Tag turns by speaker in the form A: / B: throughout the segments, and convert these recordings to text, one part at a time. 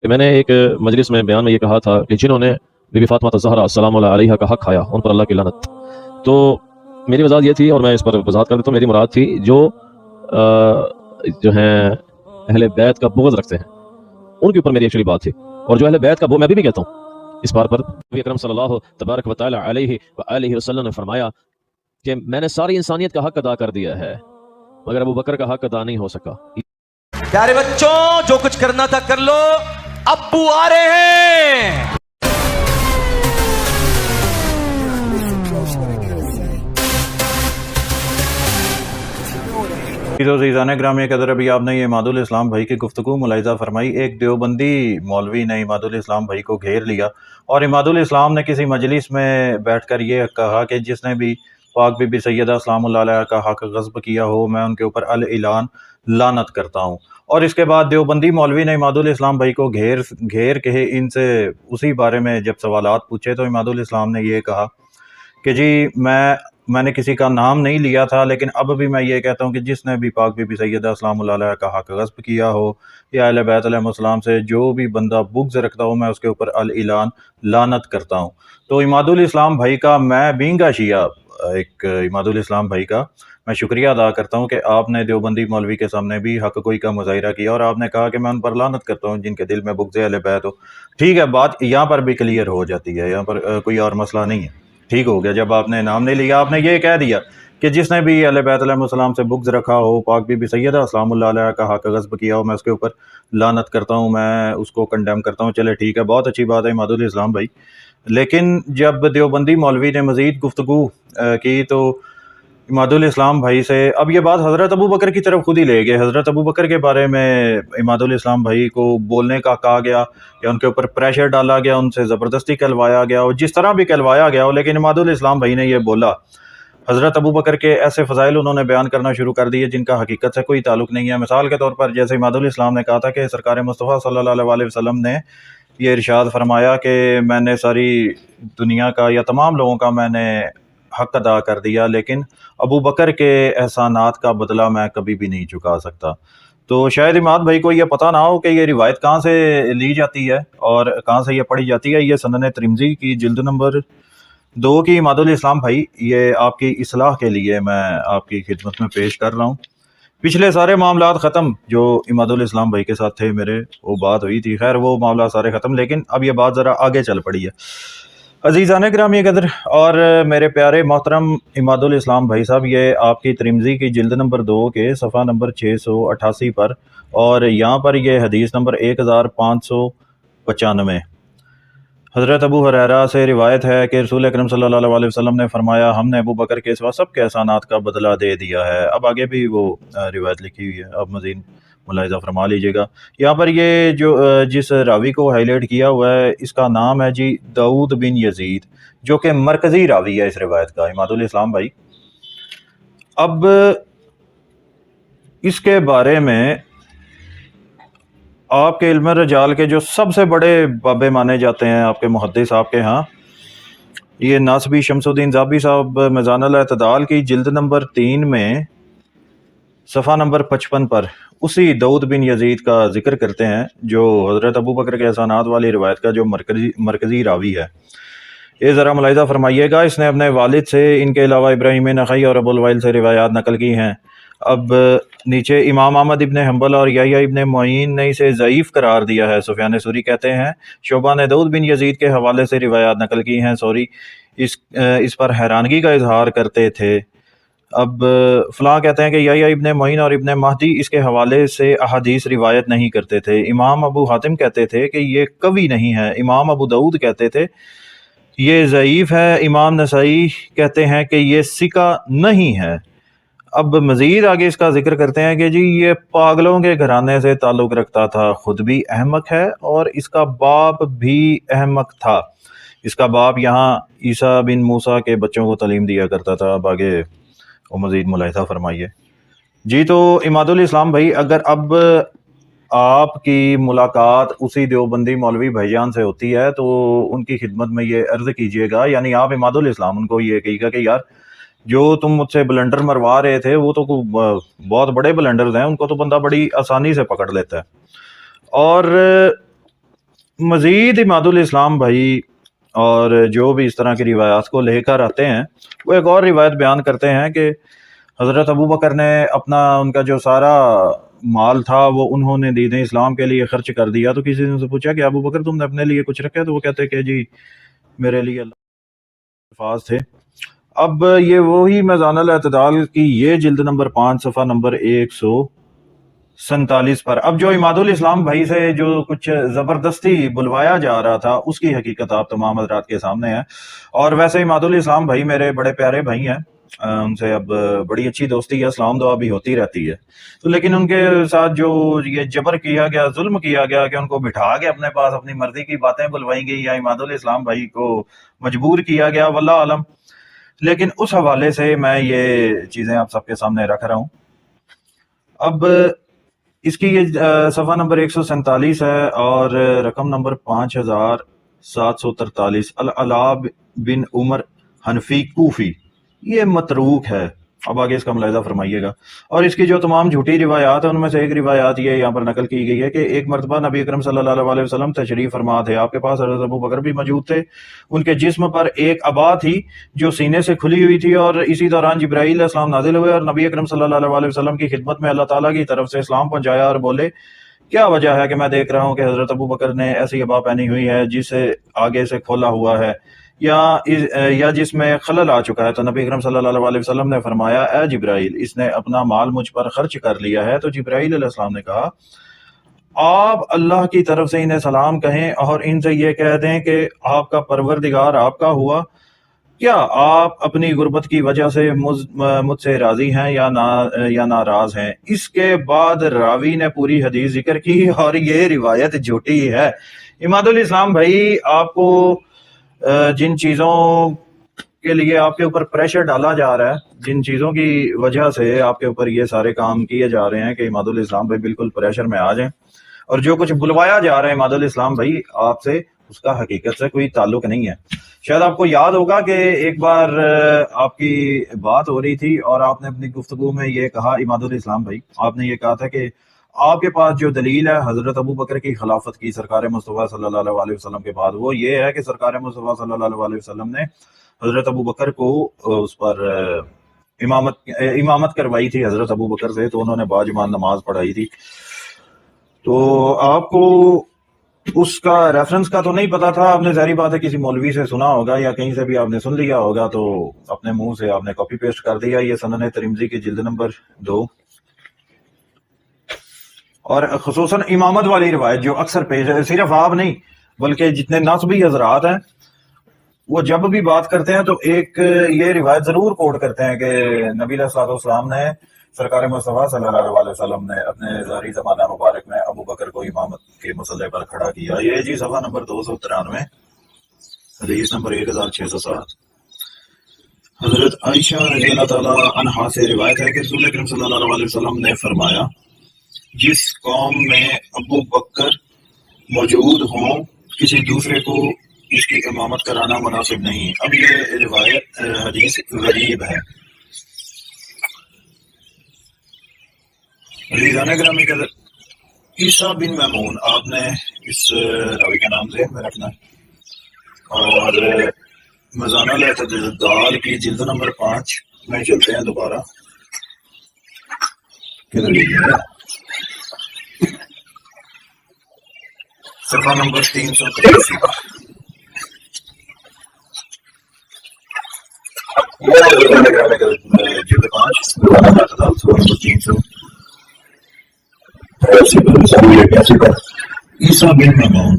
A: کہ میں نے ایک مجلس میں بیان میں یہ کہا تھا کہ جنہوں نے بی بی فاطمہ الزہرا السلام علیہا کا حق کھایا ان پر اللہ کی لعنت. تو میری وضاحت یہ تھی اور میں اس پر وضاحت کر دیتا ہوں. میری مراد تھی جو ہیں اہل بیت کا بغض رکھتے ہیں ان کے اوپر میری ایکچولی بات تھی. اور جو اہل بیت کا وہ میں بھی کہتا ہوں اس بار پر نبی اکرم صلی اللہ تبارک و تعالی علیہ وآلہ وسلم نے فرمایا کہ میں نے ساری انسانیت کا حق ادا کر دیا ہے مگر ابو بکر کا حق ادا نہیں ہو سکا.
B: پیارے بچوں جو کچھ کرنا تھا کر لو، ابو آ رہے ہیں.
C: عزیزان گرامی قدر، ابھی آپ نے یہ عماد الاسلام بھائی کی گفتگو ملاحظہ فرمائی. ایک دیوبندی مولوی نے عماد الاسلام بھائی کو گھیر لیا اور عماد الاسلام نے کسی مجلس میں بیٹھ کر یہ کہا کہ جس نے بھی پاک بی بی سیدہ سلام اللہ علیہ کا حق غصب کیا ہو میں ان کے اوپر الاعلان لعنت کرتا ہوں. اور اس کے بعد دیوبندی مولوی نے عماد الاسلام بھائی کو گھیر کے ان سے اسی بارے میں جب سوالات پوچھے تو عماد الاسلام نے یہ کہا کہ جی میں نے کسی کا نام نہیں لیا تھا، لیکن اب بھی میں یہ کہتا ہوں کہ جس نے بھی پاک بی بی سیدہ سلام اللہ علیہ کا حق غصب کیا ہو یا اہل بیت علیہ السلام سے جو بھی بندہ بغض رکھتا ہو میں اس کے اوپر الاعلان لعنت کرتا ہوں. تو عماد الاسلام بھائی کا میں بینگا شیعہ ایک عماد الاسلام بھائی کا میں شکریہ ادا کرتا ہوں کہ آپ نے دیوبندی مولوی کے سامنے بھی حق کوئی کا مظاہرہ کیا اور آپ نے کہا کہ میں ان پر لعنت کرتا ہوں جن کے دل میں بغض اہل بیت ہو. ٹھیک ہے، بات یہاں پر بھی کلیئر ہو جاتی ہے، یہاں پر کوئی اور مسئلہ نہیں ہے. ٹھیک ہو گیا، جب آپ نے نام نہیں لیا آپ نے یہ کہہ دیا کہ جس نے بھی اہل بیت علیہ السلام سے بغض رکھا ہو پاک بی بی سیدہ سلام اللہ علیہ کا حق غصب کیا ہو میں اس کے اوپر لعنت کرتا ہوں، میں اس کو کنڈیم کرتا ہوں. چلے ٹھیک ہے، بہت اچھی بات ہے عماد الاسلام بھائی. لیکن جب دیوبندی مولوی نے مزید گفتگو کی تو عماد الاسلام بھائی سے اب یہ بات حضرت ابو بکر کی طرف خود ہی لے گئے. حضرت ابو بکر کے بارے میں عماد الاسلام بھائی کو بولنے کا کہا گیا یا ان کے اوپر پریشر ڈالا گیا، ان سے زبردستی کہلوایا گیا اور جس طرح بھی کہلوایا گیا ہو، لیکن عماد الاسلام بھائی نے یہ بولا. حضرت ابو بکر کے ایسے فضائل انہوں نے بیان کرنا شروع کر دیے جن کا حقیقت سے کوئی تعلق نہیں ہے. مثال کے طور پر جیسے عماد الاسلام نے کہا تھا کہ سرکار مصطفیٰ صلی اللہ علیہ وسلم نے یہ ارشاد فرمایا کہ میں نے ساری دنیا کا یا تمام لوگوں کا میں نے حق ادا کر دیا، لیکن ابو بکر کے احسانات کا بدلہ میں کبھی بھی نہیں چکا سکتا. تو شاید عماد بھائی کو یہ پتہ نہ ہو کہ یہ روایت کہاں سے لی جاتی ہے اور کہاں سے یہ پڑھی جاتی ہے. یہ سنن ترمذی کی جلد نمبر 2 کی عماد الاسلام بھائی، یہ آپ کی اصلاح کے لیے میں آپ کی خدمت میں پیش کر رہا ہوں. پچھلے سارے معاملات ختم جو عماد الاسلام بھائی کے ساتھ تھے میرے، وہ بات ہوئی تھی، خیر وہ معاملات سارے ختم، لیکن اب یہ بات ذرا آگے چل پڑی ہے. عزیزان گرامی قدر اور میرے پیارے محترم عماد الاسلام بھائی صاحب، یہ آپ کی ترمذی کی جلد نمبر 2 کے صفحہ نمبر 688 پر اور یہاں پر یہ حدیث نمبر 1595 حضرت ابو ہریرہ سے روایت ہے کہ رسول اکرم صلی اللہ علیہ وسلم نے فرمایا ہم نے ابو بکر کے سوا سب کے احسانات کا بدلہ دے دیا ہے. اب آگے بھی وہ روایت لکھی ہوئی ہے، اب مزید ملاحظہ فرما لیجئے گا. یہاں پر یہ جو جس راوی کو ہائی لائٹ کیا ہوا ہے اس کا نام ہے جی داؤد بن یزید، جو کہ مرکزی راوی ہے اس روایت کا. عماد الاسلام بھائی، اب اس کے بارے میں آپ کے علم رجال کے جو سب سے بڑے بابے مانے جاتے ہیں آپ کے محدث آپ کے ہاں، یہ ناصبی شمس الدین زابی صاحب میزان الاعتدال کی جلد نمبر 3 میں صفحہ نمبر 55 پر اسی داؤد بن یزید کا ذکر کرتے ہیں جو حضرت ابو بکر کے احسانات والی روایت کا جو مرکزی راوی ہے. یہ ذرا ملاحظہ فرمائیے گا، اس نے اپنے والد سے ان کے علاوہ ابراہیم نخعی اور ابو الوائل سے روایات نقل کی ہیں. اب نیچے امام احمد ابن حنبل اور یحییٰ ابن معین نے اسے ضعیف قرار دیا ہے. سفیان ثوری کہتے ہیں شعبہ نے داؤد بن یزید کے حوالے سے روایات نقل کی ہیں. ثوری اس پر حیرانگی کا اظہار کرتے تھے. اب فلاں کہتے ہیں کہ یحییٰ ابن معین اور ابن مہدی اس کے حوالے سے احادیث روایت نہیں کرتے تھے. امام ابو حاتم کہتے تھے کہ یہ قوی نہیں ہے. امام ابو داؤد کہتے تھے یہ ضعیف ہے. امام نسائی کہتے ہیں کہ یہ ثقہ نہیں ہے. اب مزید آگے اس کا ذکر کرتے ہیں کہ جی یہ پاگلوں کے گھرانے سے تعلق رکھتا تھا، خود بھی احمق ہے اور اس کا باپ بھی احمق تھا. اس کا باپ یہاں عیسیٰ بن موسیٰ کے بچوں کو تعلیم دیا کرتا تھا. اب آگے وہ مزید ملاحظہ فرمائیے جی. تو عماد الاسلام بھائی، اگر اب آپ کی ملاقات اسی دیوبندی مولوی بھائی جان سے ہوتی ہے تو ان کی خدمت میں یہ عرض کیجئے گا، یعنی آپ عماد الاسلام ان کو یہ کہیے گا کہ یار جو تم مجھ سے بلنڈر مروا رہے تھے وہ تو بہت بڑے بلنڈرز ہیں، ان کو تو بندہ بڑی آسانی سے پکڑ لیتا ہے. اور مزید امادُل اسلام بھائی اور جو بھی اس طرح کی روایات کو لے کر آتے ہیں وہ ایک اور روایت بیان کرتے ہیں کہ حضرت ابو بکر نے اپنا ان کا جو سارا مال تھا وہ انہوں نے دین اسلام کے لیے خرچ کر دیا. تو کسی نے ان سے پوچھا کہ ابو بکر تم نے اپنے لیے کچھ رکھا ہے؟ تو وہ کہتے کہ جی میرے لیے الفاظ تھے. اب یہ وہی میزان الاعتدال کی یہ جلد نمبر 5 صفحہ نمبر 147 پر اب جو امادُل اسلام بھائی سے جو کچھ زبردستی بلوایا جا رہا تھا اس کی حقیقت آپ تمام حضرات کے سامنے ہے. اور ویسے امادُل اسلام بھائی میرے بڑے پیارے بھائی ہیں، ان سے اب بڑی اچھی دوستی ہے، سلام دعا بھی ہوتی رہتی ہے. تو لیکن ان کے ساتھ جو یہ جبر کیا گیا، ظلم کیا گیا کہ ان کو بٹھا کے اپنے پاس اپنی مرضی کی باتیں بلوائی گئی یا امادُل اسلام بھائی کو مجبور کیا گیا، واللہ عالم. لیکن اس حوالے سے میں یہ چیزیں آپ سب کے سامنے رکھ رہا ہوں. اب اس کی یہ صفحہ نمبر 147 ہے اور رقم نمبر 5743 العلاء بن عمر حنفی کوفی، یہ متروک ہے. اب آگے اس کا ملاحظہ فرمائیے گا. اور اس کی جو تمام جھوٹی روایات ہیں ان میں سے ایک روایات یہ یہاں پر نقل کی گئی ہے کہ ایک مرتبہ نبی اکرم صلی اللہ علیہ وسلم تشریف فرما تھے. آپ کے پاس حضرت ابو بکر بھی موجود تھے. ان کے جسم پر ایک عبا تھی جو سینے سے کھلی ہوئی تھی، اور اسی دوران جبرائیل علیہ السلام نازل ہوئے اور نبی اکرم صلی اللہ علیہ وسلم کی خدمت میں اللہ تعالیٰ کی طرف سے اسلام پہنچایا اور بولے کیا وجہ ہے کہ میں دیکھ رہا ہوں کہ حضرت ابو بکر نے ایسی عبا پہنی ہوئی ہے جسے آگے سے کھولا ہوا ہے یا جس میں خلل آ چکا ہے. تو نبی اکرم صلی اللہ علیہ وسلم نے فرمایا اے جبرائیل، اس نے اپنا مال مجھ پر خرچ کر لیا ہے. تو جبرائیل علیہ السلام نے کہا آپ اللہ کی طرف سے انہیں سلام کہیں اور ان سے یہ کہہ دیں کہ آپ کا پروردگار آپ کا ہوا. کیا آپ اپنی غربت کی وجہ سے مجھ سے راضی ہیں یا ناراض ہیں؟ اس کے بعد راوی نے پوری حدیث ذکر کی اور یہ روایت جھوٹی ہے. امادُل اسلام بھائی، آپ کو جن چیزوں کے لیے آپ کے اوپر پریشر ڈالا جا رہا ہے، جن چیزوں کی وجہ سے آپ کے اوپر یہ سارے کام کیے جا رہے ہیں کہ امادُل اسلام بھائی بالکل پریشر میں آ جائیں، اور جو کچھ بلوایا جا رہا ہے امادُل اسلام بھائی آپ سے، اس کا حقیقت سے کوئی تعلق نہیں ہے. شاید آپ کو یاد ہوگا کہ ایک بار آپ کی بات ہو رہی تھی اور آپ نے اپنی گفتگو میں یہ کہا امادُل اسلام بھائی، آپ نے یہ کہا تھا کہ آپ کے پاس جو دلیل ہے حضرت ابو بکر کی خلافت کی سرکار مصطفیٰ صلی اللہ علیہ وسلم کے بعد، وہ یہ ہے کہ سرکار مصطفیٰ صلی اللہ علیہ وسلم نے حضرت ابو بکر کو اس پر امامت کروائی تھی حضرت ابو بکر سے، تو انہوں نے باجماعت نماز پڑھائی تھی. تو آپ کو اس کا ریفرنس کا تو نہیں پتا تھا، آپ نے ظاہری بات ہے کسی مولوی سے سنا ہوگا یا کہیں سے بھی آپ نے سن لیا ہوگا، تو اپنے منہ سے آپ نے کاپی پیسٹ کر دیا. یہ سنن ترمذی کی جلد نمبر 2 اور خصوصاً امامت والی روایت جو اکثر پیش ہے، صرف آپ نہیں بلکہ جتنے نصبی حضرات ہیں وہ جب بھی بات کرتے ہیں تو ایک یہ روایت ضرور کوٹ کرتے ہیں کہ نبی علیہ الصلوۃ والسلام نے سرکار مصطفیٰ صلی اللہ علیہ وسلم نے اپنے ظاہری زمانہ مبارک میں ابو بکر کو امامت کے مسئلے پر کھڑا کیا. یہ جی صفحہ نمبر 293 حدیث نمبر 1607 حضرت عائشہ رضی اللہ تعالیٰ عنہا سے روایت ہے کہ رسول اکرم صلی اللہ علیہ وسلم نے فرمایا جس قوم میں ابو بکر موجود ہوں کسی دوسرے کو اس کی امامت کرانا مناسب نہیں. اب یہ روایت حدیث غریب ہے. عزیزان گرامی قدر، عیسیٰ بن میمون، آپ نے اس راوی کا نام ذہن میں رکھنا ہے. اور میزان الاعتدال کی جلد نمبر 5 میں چلتے ہیں دوبارہ. صفحہ نمبر 383 جلد 5 عیسیٰ بن میمون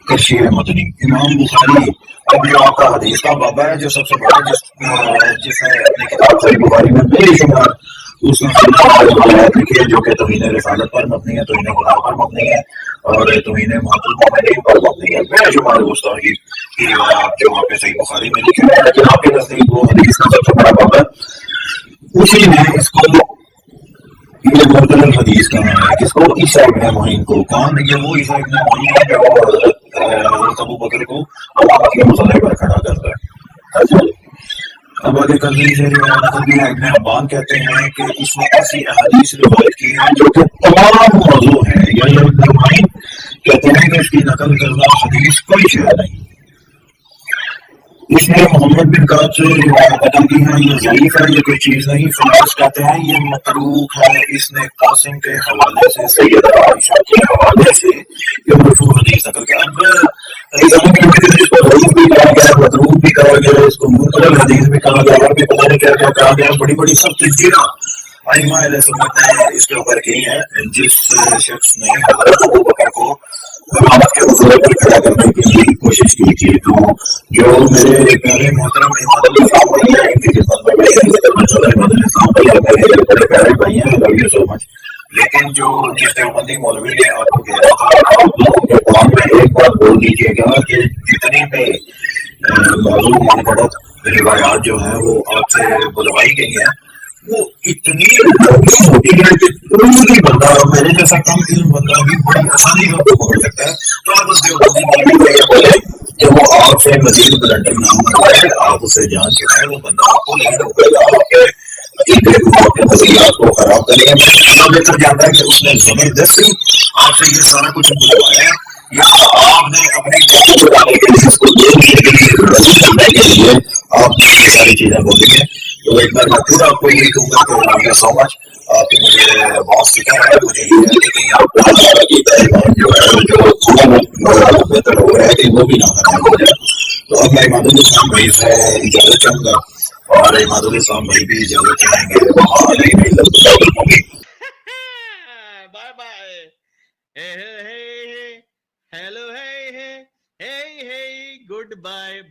C: کشیر مدنی، امام بخاری. اب جو آپ کا حدیث کا بابا ہے جو سب سے بڑا جس نے اپنی کتاب صحیح بخاری میں بے شمار اس نے لکھی ہے جو کہ توہین رسالت پر مبنی ہے، توہین خدا پر مبنی ہے اور توہین محمد المومنین پر مبنی ہے. بے شمار گستاخی کی روایات جو وہاں پہ صحیح بخاری میں لکھی ہے، لیکن آپ کے نزدیک وہ حدیث کا سب سے بڑا بابا ہے. اسی نے اس کو یہ مرتل الحدیث کہا ہے، جس کو عیسیٰ ابن معین کو کون، یہ وہ عیسیٰ ابن معین ہے جو حضرت ابو بکر کو امامت کے مسئلے پر کھڑا کرتا ہے. اب آگے کرنے سے ابن حبان کہتے ہیں کہ اس نے ایسی احادیث روایت کی ہیں جو کہ تمام موضوع ہیں، یا ابن معین
D: کہتے ہیں کہ اس کی نقل کردہ حدیث کوئی شے نہیں. اس نے محمد بن کعب سے روایت پتہ کی ہے یہ ضعیف ہے, یہ کوئی چیز نہیں. فراس کہتے ہیں یہ متروک ہے, اس نے قاسم کے حوالے سے سیدہ عائشہ کے حوالے سے یہ مرفوع حدیث نقل کیا. اب اس کو ضعیف بھی کہا گیا, متروک بھی کہا گیا, اس کو منکر حدیث بھی کہا گیا, اور بھی پتہ نہیں کیا کیا کہا گیا. بڑی بڑی سب تنقیداں ائمہ اہل سنت نے اس کے اوپر کی ہے. جس شخص نے حضرت ابوبکر کو امامت کے حصول پر کھڑا کرنے کی کوشش کی تھی, تو جو میرے پیارے محترم امام الاسلام بھائی ہیں ان کی خدمت میں میں یہ کرنا چاہتا ہوں, امام الاسلام بھائی میرے بڑے پیارے بھائی ہیں, لو یو سو مچ. لیکن جو جس دیوبندی مولوی نے آپ کو کہہ رہا تھا, آپ لوگوں کے قرآن میں ایک بات بول دیجیے گا کہ جتنی بھی موضوع منفرد روایات جو ہیں وہ آپ سے بلوائی گئی ہیں وہ اتنی لمبی ہوتی ہے کہ کوئی بھی بندہ, میرے جیسا کم علم بندہ بھی بڑی آسانی سے کو پکڑ سکتا ہے. تو آپ اس دیوبندی مولوی کو یہ بولے کہ وہ آپ سے مزید بلنڈر نہ منگوائے, آپ اسے جان چڑھائے, وہ بندہ آپ کو نہیں روکے گا, آپ کے عقیدے کو, آپ کے نظریات کو خراب کرے گا. میں اتنا بہتر جانتا ہے کہ اس نے زبردستی آپ سے یہ سارا کچھ بلوایا ہے, یا آپ نے اپنی بات بتانے کے لیے, اس کو دیکھنے کے لیے, رضی کرنے کے لیے آپ نے یہ ساری چیزیں بولی ہیں. تو ایک بار میں پھر آپ کو یہی کہوں گا کہ لو یو سو مچ. آپ کی مجھے بہت فکر ہے, مجھے یہ ہے کہ کہیں آپ کو جو ہے جو تھوڑا بہت بہتر ہو رہا ہے کہ وہ بھی نہ خراب ہو جائے. تو اب میں اماد الاسلام بھائی سے اجازت چاہوں گا, اور اماد الاسلام بھائی بھی اجازت چاہیں گے.
E: Bye bye. Hello, good bye.